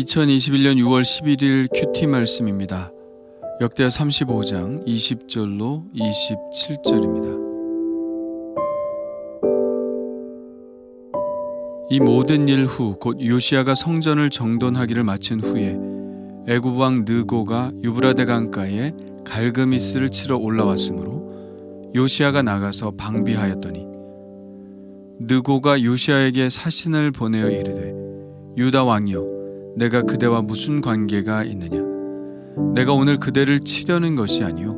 2021년 6월 11일 큐티 말씀입니다. 역대하 35장 20절로 27절입니다. 이 모든 일 후 곧 요시야가 성전을 정돈하기를 마친 후에 애굽 왕 느고가 유브라데 강가에 갈그미스를 치러 올라왔으므로 요시야가 나가서 방비하였더니 느고가 요시야에게 사신을 보내어 이르되 유다 왕이여 내가 그대와 무슨 관계가 있느냐? 내가 오늘 그대를 치려는 것이 아니요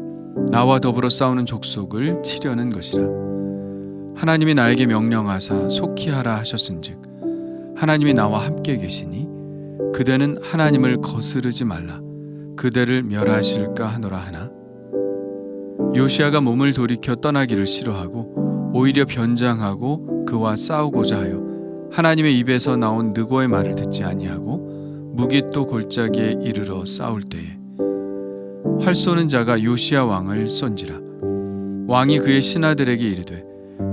나와 더불어 싸우는 족속을 치려는 것이라. 하나님이 나에게 명령하사 속히 하라 하셨은즉 하나님이 나와 함께 계시니 그대는 하나님을 거스르지 말라 그대를 멸하실까 하노라 하나. 요시야가 몸을 돌이켜 떠나기를 싫어하고 오히려 변장하고 그와 싸우고자 하여 하나님의 입에서 나온 느고의 말을 듣지 아니하고 무깃도 골짜기에 이르러 싸울 때에 활 쏘는 자가 요시야 왕을 쏜지라. 왕이 그의 신하들에게 이르되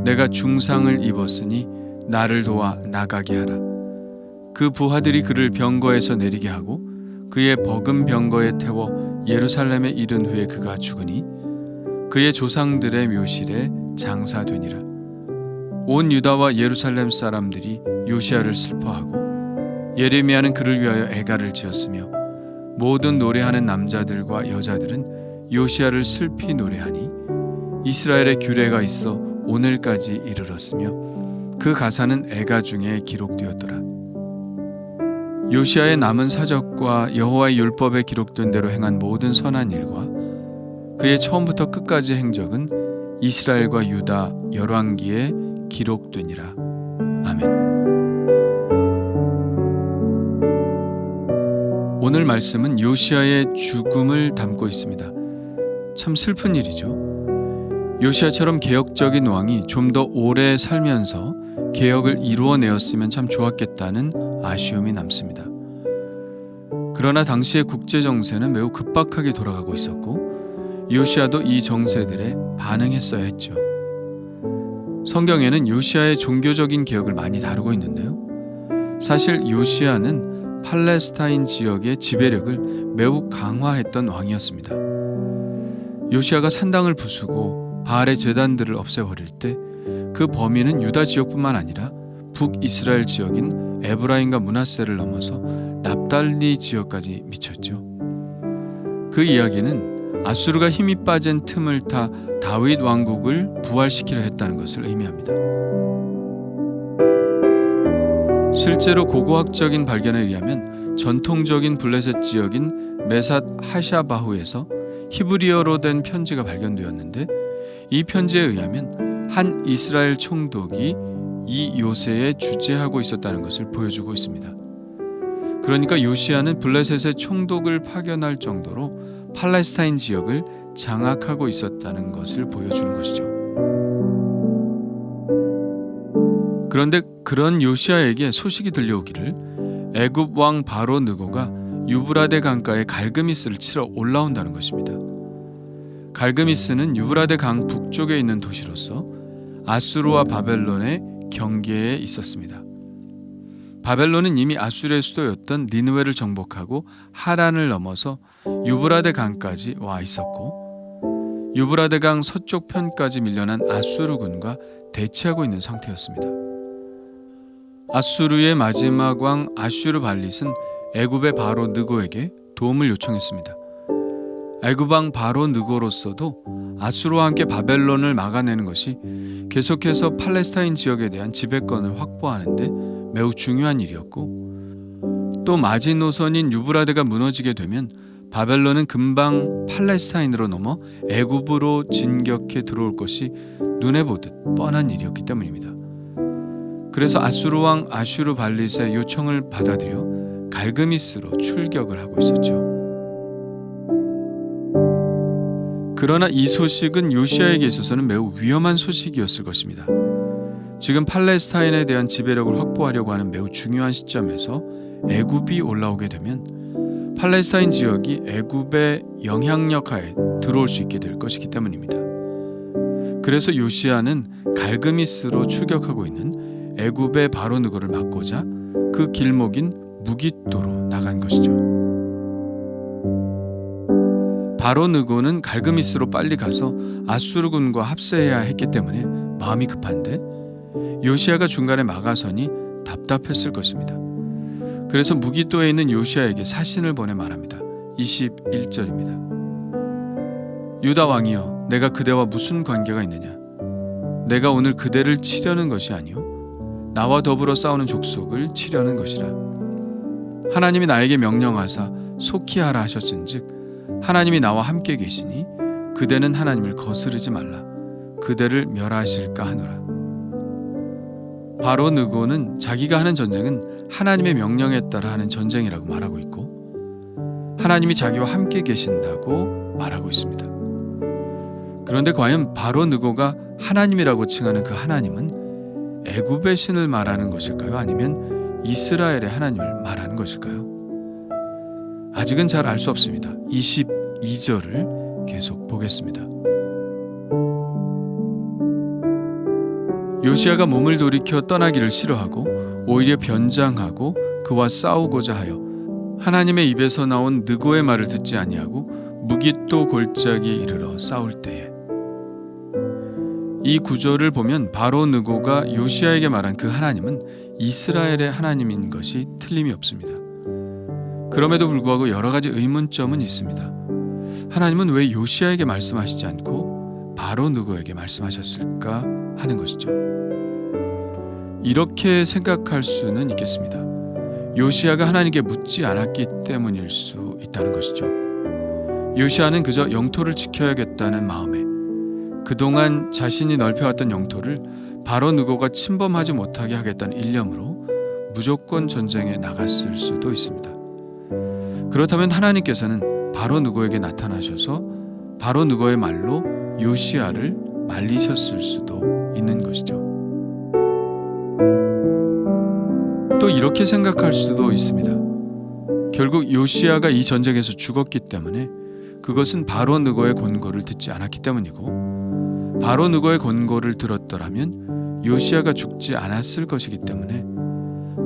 내가 중상을 입었으니 나를 도와 나가게 하라. 그 부하들이 그를 병거에서 내리게 하고 그의 버금 병거에 태워 예루살렘에 이른 후에 그가 죽으니 그의 조상들의 묘실에 장사되니라. 온 유다와 예루살렘 사람들이 요시야를 슬퍼하고 예레미야는 그를 위하여 애가를 지었으며 모든 노래하는 남자들과 여자들은 요시야를 슬피 노래하니 이스라엘의 규례가 있어 오늘까지 이르렀으며 그 가사는 애가 중에 기록되었더라. 요시야의 남은 사적과 여호와의 율법에 기록된 대로 행한 모든 선한 일과 그의 처음부터 끝까지 행적은 이스라엘과 유다 열왕기에 기록되니라. 아멘. 오늘 말씀은 요시야의 죽음을 담고 있습니다. 참 슬픈 일이죠. 요시야처럼 개혁적인 왕이 좀 더 오래 살면서 개혁을 이루어내었으면 참 좋았겠다는 아쉬움이 남습니다. 그러나 당시의 국제 정세는 매우 급박하게 돌아가고 있었고 요시야도 이 정세들에 반응했어야 했죠. 성경에는 요시야의 종교적인 개혁을 많이 다루고 있는데요. 사실 요시야는 팔레스타인 지역의 지배력을 매우 강화했던 왕이었습니다. 요시야가 산당을 부수고 바알의 제단들을 없애버릴 때 그 범위는 유다 지역뿐만 아니라 북이스라엘 지역인 에브라임과 므낫세를 넘어서 납달리 지역까지 미쳤죠. 그 이야기는 아수르가 힘이 빠진 틈을 타 다윗 왕국을 부활시키려 했다는 것을 의미합니다. 실제로 고고학적인 발견에 의하면 전통적인 블레셋 지역인 메삿 하샤바후에서 히브리어로 된 편지가 발견되었는데 이 편지에 의하면 한 이스라엘 총독이 이 요새에 주재하고 있었다는 것을 보여주고 있습니다. 그러니까 요시야는 블레셋의 총독을 파견할 정도로 팔레스타인 지역을 장악하고 있었다는 것을 보여주는 것이죠. 그런데 그런 요시야에게 소식이 들려오기를 애굽 왕 바로 느고가 유브라데 강가에 갈그미스를 치러 올라온다는 것입니다. 갈그미스는 유브라데 강 북쪽에 있는 도시로서 아수르와 바벨론의 경계에 있었습니다. 바벨론은 이미 아수르의 수도였던 니느웨를 정복하고 하란을 넘어서 유브라데 강까지 와 있었고 유브라데 강 서쪽 편까지 밀려난 아수르군과 대치하고 있는 상태였습니다. 아수르의 마지막 왕 아슈르발릿은 애굽의 바로 느고에게 도움을 요청했습니다. 애굽 왕 바로 느고로서도 아수르와 함께 바벨론을 막아내는 것이 계속해서 팔레스타인 지역에 대한 지배권을 확보하는 데 매우 중요한 일이었고 또 마지노선인 유브라데가 무너지게 되면 바벨론은 금방 팔레스타인으로 넘어 애굽으로 진격해 들어올 것이 눈에 보듯 뻔한 일이었기 때문입니다. 그래서 아수르 왕 아슈르발릿의 요청을 받아들여 갈그미스로 출격을 하고 있었죠. 그러나 이 소식은 요시야에게 있어서는 매우 위험한 소식이었을 것입니다. 지금 팔레스타인에 대한 지배력을 확보하려고 하는 매우 중요한 시점에서 애굽이 올라오게 되면 팔레스타인 지역이 애굽의 영향력 하에 들어올 수 있게 될 것이기 때문입니다. 그래서 요시야는 갈그미스로 출격하고 있는 애굽의 바로 느고를 막고자 그 길목인 무깃도로 나간 것이죠. 바로 느고는 갈그미스로 빨리 가서 아수르군과 합세해야 했기 때문에 마음이 급한데 요시야가 중간에 막아서니 답답했을 것입니다. 그래서 무깃도에 있는 요시야에게 사신을 보내 말합니다. 21절입니다. 유다 왕이여, 내가 그대와 무슨 관계가 있느냐? 내가 오늘 그대를 치려는 것이 아니요 나와 더불어 싸우는 족속을 치려는 것이라. 하나님이 나에게 명령하사 속히 하라 하셨은즉 하나님이 나와 함께 계시니 그대는 하나님을 거스르지 말라. 그대를 멸하실까 하노라. 바로 느고는 자기가 하는 전쟁은 하나님의 명령에 따라 하는 전쟁이라고 말하고 있고 하나님이 자기와 함께 계신다고 말하고 있습니다. 그런데 과연 바로 느고가 하나님이라고 칭하는 그 하나님은 애굽의 신을 말하는 것일까요? 아니면 이스라엘의 하나님을 말하는 것일까요? 아직은 잘 알 수 없습니다. 22절을 계속 보겠습니다. 요시야가 몸을 돌이켜 떠나기를 싫어하고 오히려 변장하고 그와 싸우고자 하여 하나님의 입에서 나온 느고의 말을 듣지 아니하고 무깃도 골짜기에 이르러 싸울 때에. 이 구절을 보면 바로 느고가 요시야에게 말한 그 하나님은 이스라엘의 하나님인 것이 틀림이 없습니다. 그럼에도 불구하고 여러 가지 의문점은 있습니다. 하나님은 왜 요시야에게 말씀하시지 않고 바로 느고에게 말씀하셨을까 하는 것이죠. 이렇게 생각할 수는 있겠습니다. 요시야가 하나님께 묻지 않았기 때문일 수 있다는 것이죠. 요시야는 그저 영토를 지켜야겠다는 마음에 그동안 자신이 넓혀왔던 영토를 바로 느고가 침범하지 못하게 하겠다는 일념으로 무조건 전쟁에 나갔을 수도 있습니다. 그렇다면 하나님께서는 바로 느고에게 나타나셔서 바로 느고의 말로 요시야를 말리셨을 수도 있는 것이죠. 또 이렇게 생각할 수도 있습니다. 결국 요시야가 이 전쟁에서 죽었기 때문에 그것은 바로 느고의 권고를 듣지 않았기 때문이고 바로 느고의 권고를 들었더라면 요시야가 죽지 않았을 것이기 때문에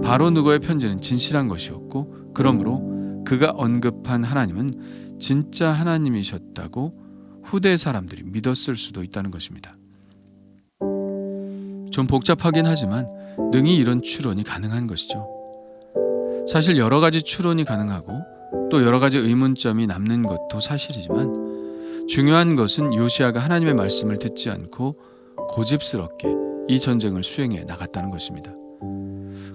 바로 느고의 편지는 진실한 것이었고 그러므로 그가 언급한 하나님은 진짜 하나님이셨다고 후대 사람들이 믿었을 수도 있다는 것입니다. 좀 복잡하긴 하지만 능히 이런 추론이 가능한 것이죠. 사실 여러 가지 추론이 가능하고 또 여러 가지 의문점이 남는 것도 사실이지만 중요한 것은 요시야가 하나님의 말씀을 듣지 않고 고집스럽게 이 전쟁을 수행해 나갔다는 것입니다.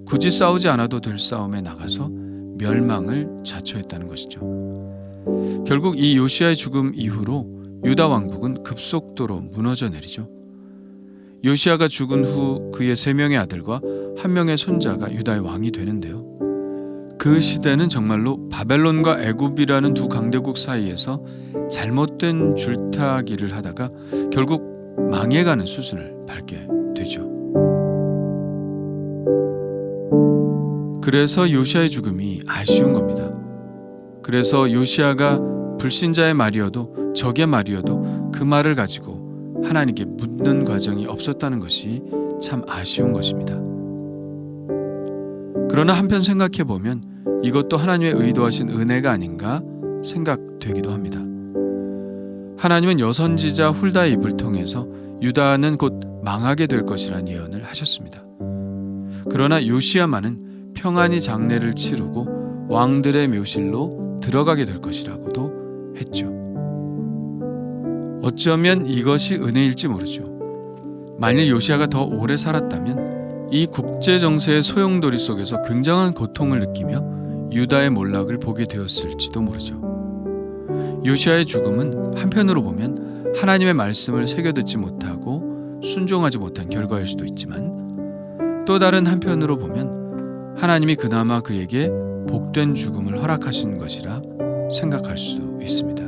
굳이 싸우지 않아도 될 싸움에 나가서 멸망을 자초했다는 것이죠. 결국 이 요시야의 죽음 이후로 유다 왕국은 급속도로 무너져 내리죠. 요시야가 죽은 후 그의 3명의 아들과 1명의 손자가 유다의 왕이 되는데요. 그 시대는 정말로 바벨론과 애굽이라는 두 강대국 사이에서 잘못된 줄타기를 하다가 결국 망해가는 수순을 밟게 되죠. 그래서 요시야의 죽음이 아쉬운 겁니다. 그래서 요시야가 불신자의 말이어도 적의 말이어도 그 말을 가지고 하나님께 묻는 과정이 없었다는 것이 참 아쉬운 것입니다. 그러나 한편 생각해 보면 이것도 하나님의 의도하신 은혜가 아닌가 생각되기도 합니다. 하나님은 여선지자 훌다의 입을 통해서 유다는 곧 망하게 될 것이라는 예언을 하셨습니다. 그러나 요시야만은 평안히 장례를 치르고 왕들의 묘실로 들어가게 될 것이라고도 했죠. 어쩌면 이것이 은혜일지 모르죠. 만일 요시야가 더 오래 살았다면 이 국제 정세의 소용돌이 속에서 굉장한 고통을 느끼며 유다의 몰락을 보게 되었을지도 모르죠. 요시야의 죽음은 한편으로 보면 하나님의 말씀을 새겨듣지 못하고 순종하지 못한 결과일 수도 있지만 또 다른 한편으로 보면 하나님이 그나마 그에게 복된 죽음을 허락하신 것이라 생각할 수 있습니다.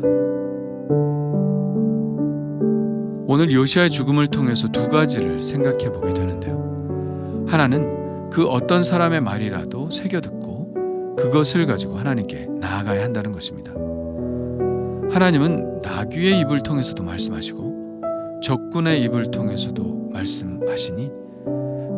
오늘 요시야의 죽음을 통해서 두 가지를 생각해 보게 되는데요. 하나는 그 어떤 사람의 말이라도 새겨듣고 그것을 가지고 하나님께 나아가야 한다는 것입니다. 하나님은 나귀의 입을 통해서도 말씀하시고 적군의 입을 통해서도 말씀하시니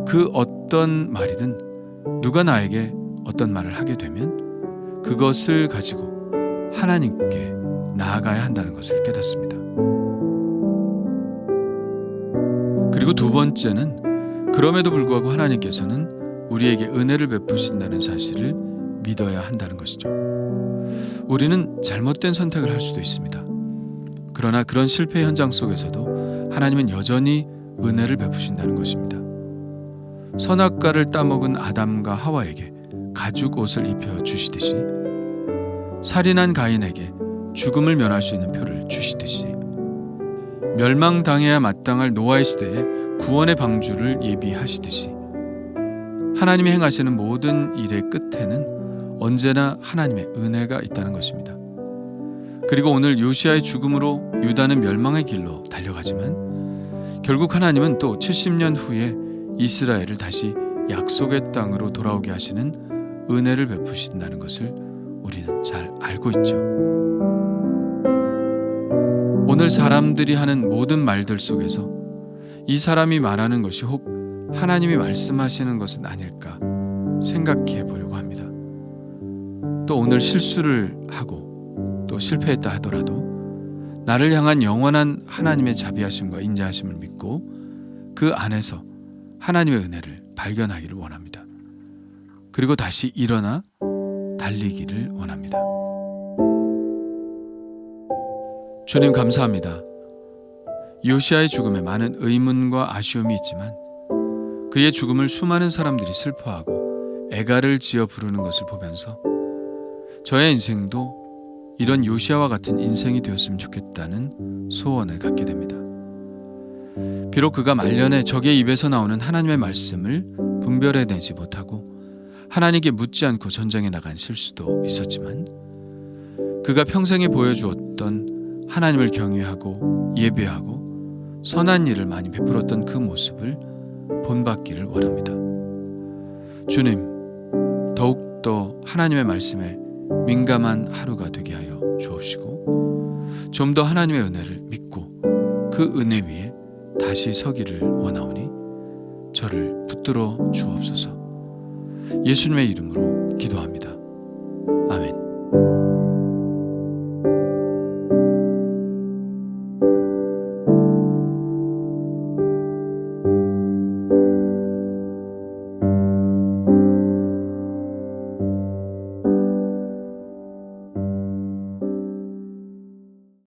그 어떤 말이든 누가 나에게 어떤 말을 하게 되면 그것을 가지고 하나님께 나아가야 한다는 것을 깨닫습니다. 그리고 두 번째는 그럼에도 불구하고 하나님께서는 우리에게 은혜를 베푸신다는 사실을 믿어야 한다는 것이죠. 우리는 잘못된 선택을 할 수도 있습니다. 그러나 그런 실패 현장 속에서도 하나님은 여전히 은혜를 베푸신다는 것입니다. 선악과를 따먹은 아담과 하와에게 가죽 옷을 입혀 주시듯이, 살인한 가인에게 죽음을 면할 수 있는 표를 주시듯이, 멸망당해야 마땅할 노아의 시대에 구원의 방주를 예비하시듯이, 하나님이 행하시는 모든 일의 끝에는 언제나 하나님의 은혜가 있다는 것입니다. 그리고 오늘 요시아의 죽음으로 유다는 멸망의 길로 달려가지만 결국 하나님은 또 70년 후에 이스라엘을 다시 약속의 땅으로 돌아오게 하시는 은혜를 베푸신다는 것을 우리는 잘 알고 있죠. 오늘 사람들이 하는 모든 말들 속에서 이 사람이 말하는 것이 혹 하나님이 말씀하시는 것은 아닐까 생각해 보려고 합니다. 또 오늘 실수를 하고 또 실패했다 하더라도 나를 향한 영원한 하나님의 자비하심과 인자하심을 믿고 그 안에서 하나님의 은혜를 발견하기를 원합니다. 그리고 다시 일어나 달리기를 원합니다. 주님 감사합니다. 요시아의 죽음에 많은 의문과 아쉬움이 있지만 그의 죽음을 수많은 사람들이 슬퍼하고 애가를 지어 부르는 것을 보면서 저의 인생도 이런 요시아와 같은 인생이 되었으면 좋겠다는 소원을 갖게 됩니다. 비록 그가 말년에 적의 입에서 나오는 하나님의 말씀을 분별해내지 못하고 하나님께 묻지 않고 전쟁에 나간 실수도 있었지만 그가 평생에 보여주었던 하나님을 경외하고 예배하고 선한 일을 많이 베풀었던 그 모습을 본받기를 원합니다. 주님, 더욱더 하나님의 말씀에 민감한 하루가 되게 하여 주옵시고 좀 더 하나님의 은혜를 믿고 그 은혜 위에 다시 서기를 원하오니 저를 붙들어 주옵소서. 예수님의 이름으로 기도합니다. 아멘.